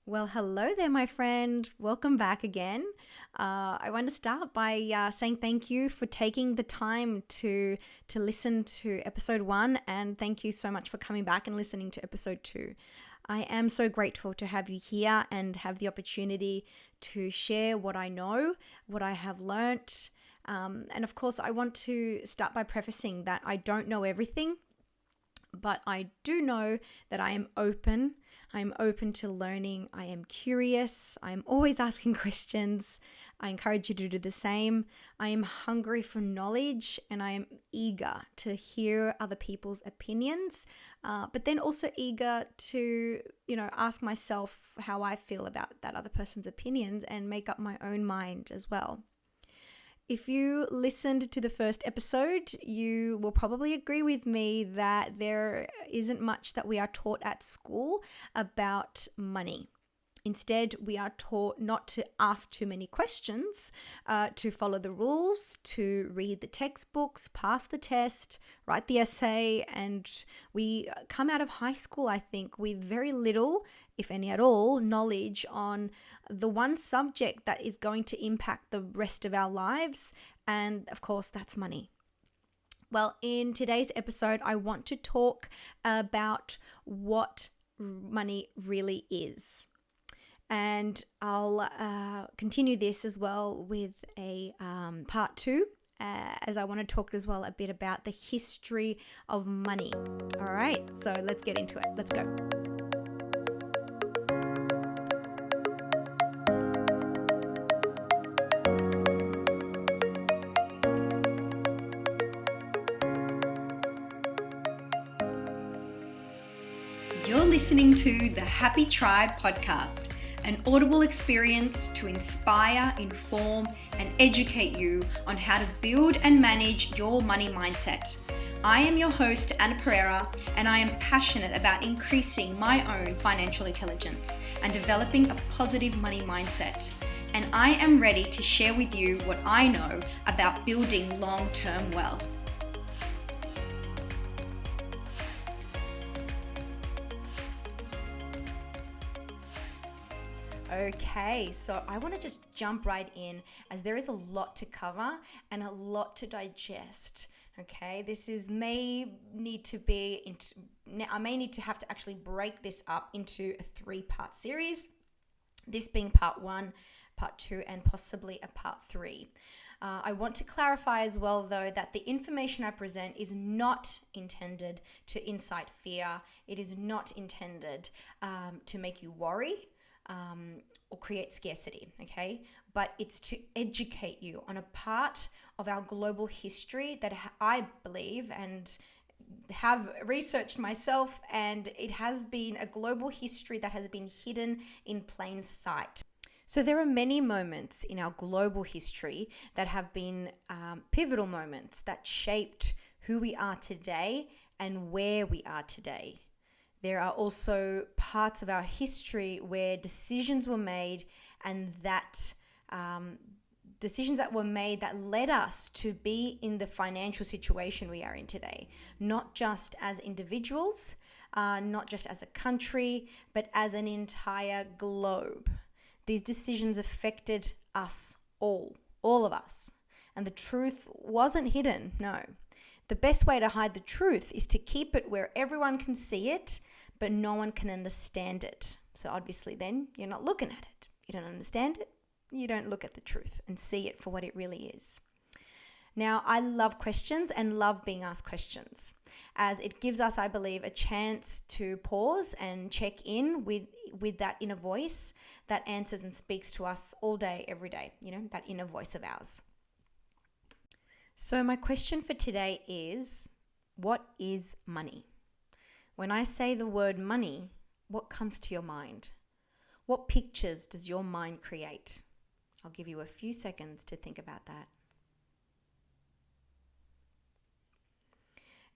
Well, hello there, my friend. Welcome back again. I want to start by saying thank you for taking the time to listen to episode 1, and thank you so much for coming back and listening to episode 2. I am so grateful to have you here and have the opportunity to share what I know, what I have learnt. And of course, I want to start by prefacing that I don't know everything, but I do know that I am open. I'm open to learning. I am curious. I'm always asking questions. I encourage you to do the same. I am hungry for knowledge and I am eager to hear other people's opinions, but then also eager to, ask myself how I feel about that other person's opinions and make up my own mind as well. If you listened to the first episode, you will probably agree with me that there isn't much that we are taught at school about money. Instead, we are taught not to ask too many questions, to follow the rules, to read the textbooks, pass the test, write the essay, and we come out of high school, I think, with very little, if any at all, knowledge on the one subject that is going to impact the rest of our lives, and of course, that's money. Well, in today's episode, I want to talk about what money really is. And I'll continue this as well with a part 2, as I want to talk as well a bit about the history of money. All right, so let's get into it. Let's go. You're listening to the Happy Tribe podcast, an audible experience to inspire, inform, and educate you on how to build and manage your money mindset. I am your host, Anna Pereira, and I am passionate about increasing my own financial intelligence and developing a positive money mindset. And I am ready to share with you what I know about building long-term wealth. Okay, so I want to just jump right in as there is a lot to cover and a lot to digest. Okay, I may need to have to actually break this up into a 3-part series. This being part 1, part 2, and possibly a part 3. I want to clarify as well, though, that the information I present is not intended to incite fear. It is not intended to make you worry. Or create scarcity, okay? But it's to educate you on a part of our global history that I believe and have researched myself, and it has been a global history that has been hidden in plain sight. So there are many moments in our global history that have been pivotal moments that shaped who we are today and where we are today. There are also parts of our history where decisions were made, and that decisions that were made that led us to be in the financial situation we are in today, not just as individuals, not just as a country, but as an entire globe. These decisions affected us all of us. And the truth wasn't hidden, no. The best way to hide the truth is to keep it where everyone can see it, but no one can understand it. So obviously then you're not looking at it. You don't understand it. You don't look at the truth and see it for what it really is. Now, I love questions and love being asked questions, as it gives us, I believe, a chance to pause and check in with that inner voice that answers and speaks to us all day, every day, that inner voice of ours. So my question for today is, what is money? When I say the word money, what comes to your mind? What pictures does your mind create? I'll give you a few seconds to think about that.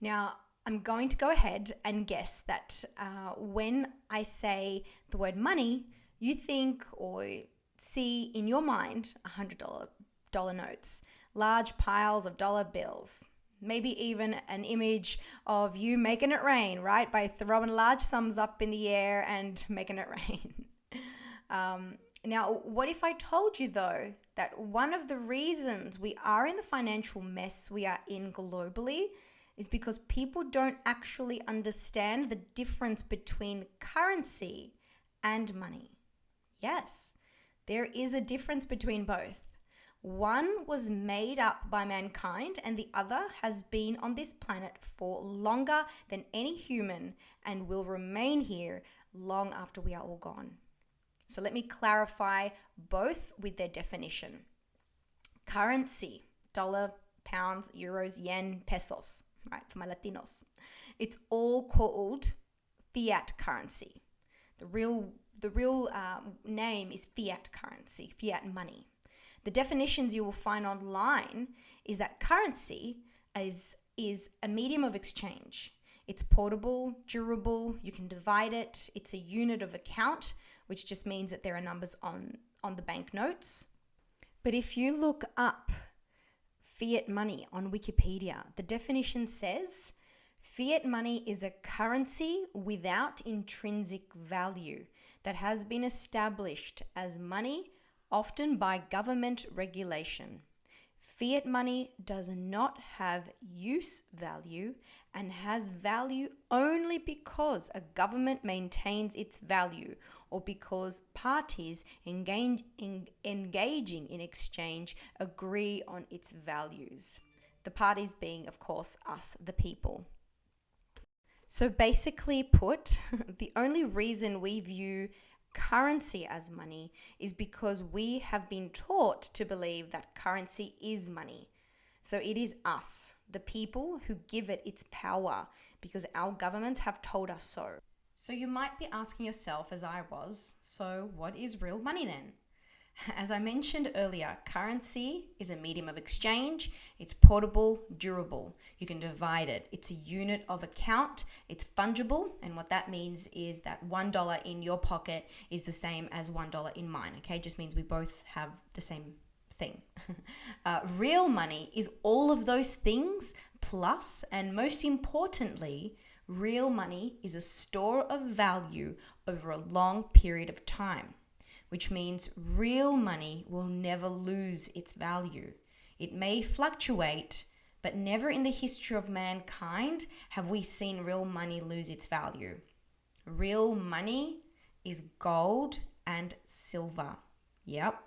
Now, I'm going to go ahead and guess that when I say the word money, you think or see in your mind $100 notes, large piles of dollar bills, maybe even an image of you making it rain, right? By throwing large sums up in the air and making it rain. Now, what if I told you, though, that one of the reasons we are in the financial mess we are in globally is because people don't actually understand the difference between currency and money? Yes, there is a difference between both. One was made up by mankind, and the other has been on this planet for longer than any human and will remain here long after we are all gone. So let me clarify both with their definition. Currency, dollar, pounds, euros, yen, pesos, right, for my Latinos. It's all called fiat currency. The real name is fiat currency, fiat money. The definitions you will find online is that currency is a medium of exchange. It's portable, durable, you can divide it. It's a unit of account, which just means that there are numbers on the banknotes. But if you look up fiat money on Wikipedia, the definition says fiat money is a currency without intrinsic value that has been established as money, often by government regulation. Fiat money does not have use value and has value only because a government maintains its value or because parties engaging in exchange agree on its values. The parties being, of course, us, the people. So basically put, the only reason we view currency as money is because we have been taught to believe that currency is money. So it is us, the people, who give it its power because our governments have told us so. So you might be asking yourself, as I was, so what is real money then? As I mentioned earlier, currency is a medium of exchange. It's portable, durable. You can divide it. It's a unit of account. It's fungible. And what that means is that $1 in your pocket is the same as $1 in mine. Okay, it just means we both have the same thing. Real money is all of those things plus, and most importantly, real money is a store of value over a long period of time, which means real money will never lose its value. It may fluctuate, but never in the history of mankind have we seen real money lose its value. Real money is gold and silver. Yep.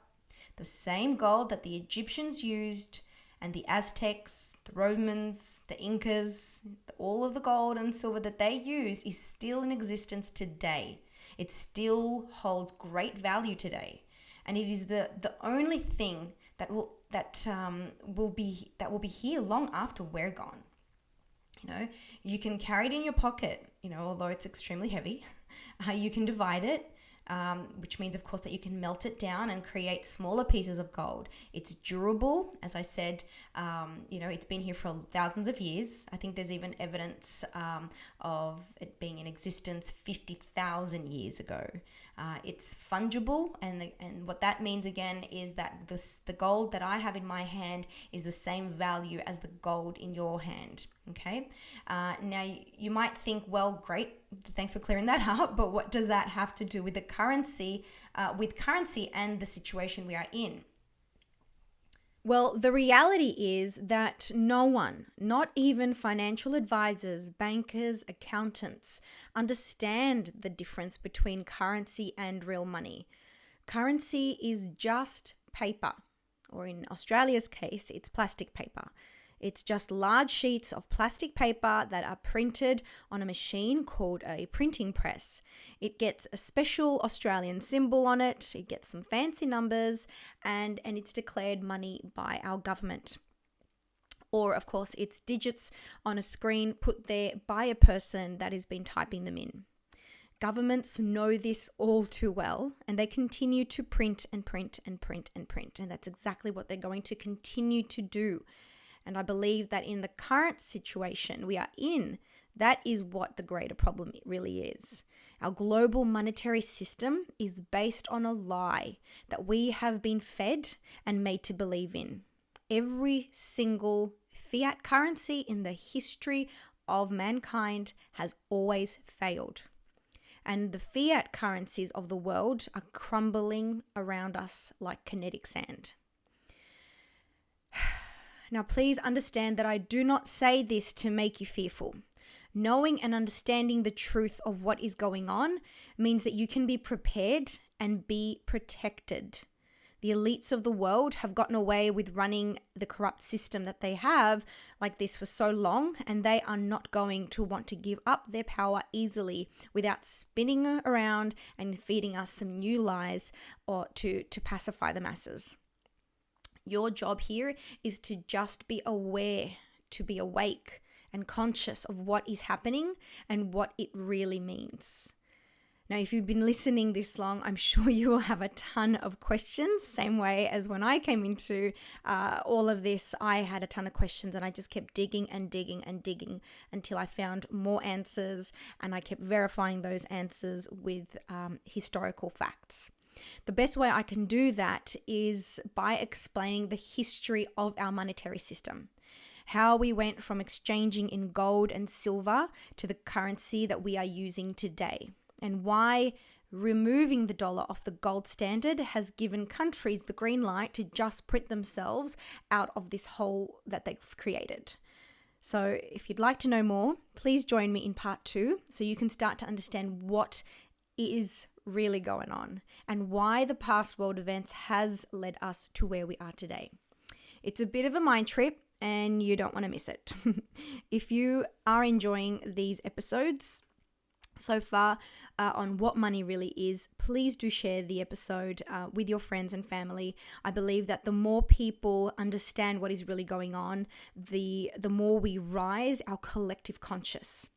The same gold that the Egyptians used and the Aztecs, the Romans, the Incas, all of the gold and silver that they used is still in existence today. It still holds great value today, and it is the only thing that will be here long after we're gone. You know, you can carry it in your pocket. You know, although it's extremely heavy, you can divide it. Which means, of course, that you can melt it down and create smaller pieces of gold. It's durable, as I said. It's been here for thousands of years. I think there's even evidence of it being in existence 50,000 years ago. It's fungible, and what that means again is that the gold that I have in my hand is the same value as the gold in your hand. Okay. Now you might think, well, great, thanks for clearing that up. But what does that have to do with the currency, and the situation we are in? Well, the reality is that no one, not even financial advisors, bankers, accountants, understand the difference between currency and real money. Currency is just paper, or in Australia's case, it's plastic paper. It's just large sheets of plastic paper that are printed on a machine called a printing press. It gets a special Australian symbol on it, it gets some fancy numbers, and it's declared money by our government. Or, of course, it's digits on a screen put there by a person that has been typing them in. Governments know this all too well, and they continue to print and print and print and print, and that's exactly what they're going to continue to do. And I believe that in the current situation we are in, that is what the greater problem really is. Our global monetary system is based on a lie that we have been fed and made to believe in. Every single fiat currency in the history of mankind has always failed. and the fiat currencies of the world are crumbling around us like kinetic sand. Now, please understand that I do not say this to make you fearful. Knowing and understanding the truth of what is going on means that you can be prepared and be protected. The elites of the world have gotten away with running the corrupt system that they have like this for so long, and they are not going to want to give up their power easily without spinning around and feeding us some new lies or to pacify the masses. Your job here is to just be aware, to be awake and conscious of what is happening and what it really means. Now, if you've been listening this long, I'm sure you will have a ton of questions. Same way as when I came into all of this, I had a ton of questions and I just kept digging and digging and digging until I found more answers, and I kept verifying those answers with historical facts. The best way I can do that is by explaining the history of our monetary system. How we went from exchanging in gold and silver to the currency that we are using today, and why removing the dollar off the gold standard has given countries the green light to just print themselves out of this hole that they've created. So if you'd like to know more, please join me in part 2 so you can start to understand what is really going on and why the past world events has led us to where we are today. It's a bit of a mind trip, and you don't want to miss it. If you are enjoying these episodes so far on what money really is, please do share the episode with your friends and family. I believe that the more people understand what is really going on, the more we rise our collective consciousness,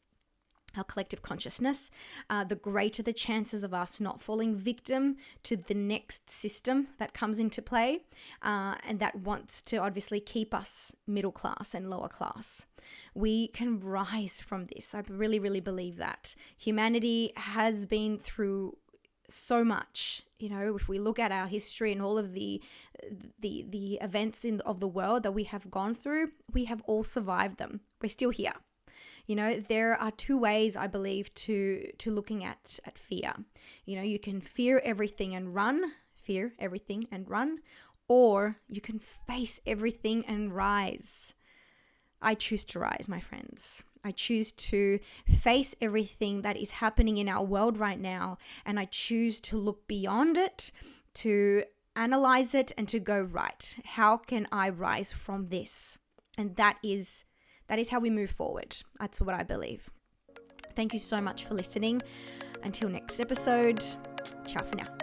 the greater the chances of us not falling victim to the next system that comes into play, and that wants to obviously keep us middle class and lower class. We can rise from this. I really, really believe that. Humanity has been through so much. You know, if we look at our history and all of the events of the world that we have gone through, we have all survived them. We're still here. You know, there are 2 ways, I believe, to looking at fear. You know, you can fear everything and run, or you can face everything and rise. I choose to rise, my friends. I choose to face everything that is happening in our world right now, and I choose to look beyond it, to analyze it, and to go, right, how can I rise from this? And that is how we move forward. That's what I believe. Thank you so much for listening. Until next episode, ciao for now.